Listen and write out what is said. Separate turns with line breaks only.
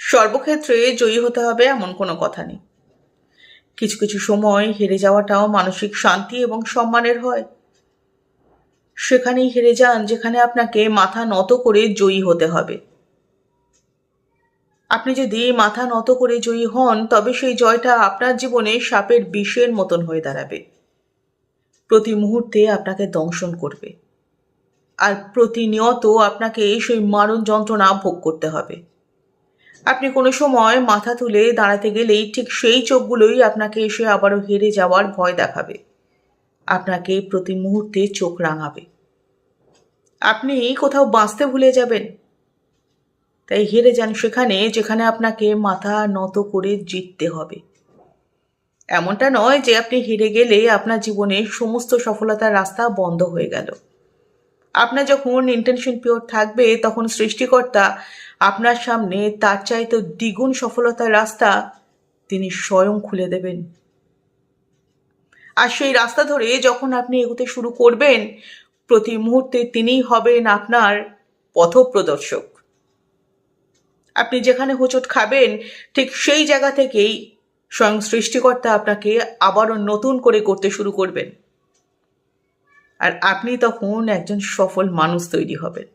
সর্বক্ষেত্রে জয়ী হতে হবে এমন কোনো কথা নেই। কিছু কিছু সময় হেরে যাওয়াটাও মানসিক শান্তি এবং সম্মানের হয়। সেখানেই হেরে যান যেখানে আপনাকে মাথা নত করে জয়ী হতে হবে। আপনি যদি মাথা নত করে জয়ী হন, তবে সেই জয়টা আপনার জীবনে সাপের বিষের মতন হয়ে দাঁড়াবে। প্রতি মুহূর্তে আপনাকে দংশন করবে, আর প্রতিনিয়ত আপনাকে সেই মারণ যন্ত্রণা ভোগ করতে হবে। আপনি কোনো সময় মাথা তুলে দাঁড়াতে গেলেই ঠিক সেই চোখগুলোই আপনাকে এসে আবারও হেরে যাওয়ার ভয় দেখাবে, আপনাকে প্রতি মুহূর্তে চোখ রাঙাবে। আপনি কোথাও বাঁচতে ভুলে যাবেন। তাই হেরে যান সেখানে যেখানে আপনাকে মাথা নত করে জিততে হবে। এমনটা নয় যে আপনি হেরে গেলে আপনার জীবনের সমস্ত সফলতার রাস্তা বন্ধ হয়ে গেল। আপনার যখন ইন্টেনশন পিওর থাকবে, তখন সৃষ্টিকর্তা আপনার সামনে তার চাইতে দ্বিগুণ সফলতার রাস্তা তিনি স্বয়ং খুলে দেবেন। আর সেই রাস্তা ধরে যখন আপনি এগোতে শুরু করবেন, প্রতি মুহূর্তে তিনিই হবেন আপনার পথপ্রদর্শক। আপনি যেখানে হোঁচট খাবেন, ঠিক সেই জায়গা থেকেই স্বয়ং সৃষ্টিকর্তা আপনাকে আবারও নতুন করে করতে শুরু করবেন, আর আপনি তখন একজন সফল মানুষ তৈরি হবেন।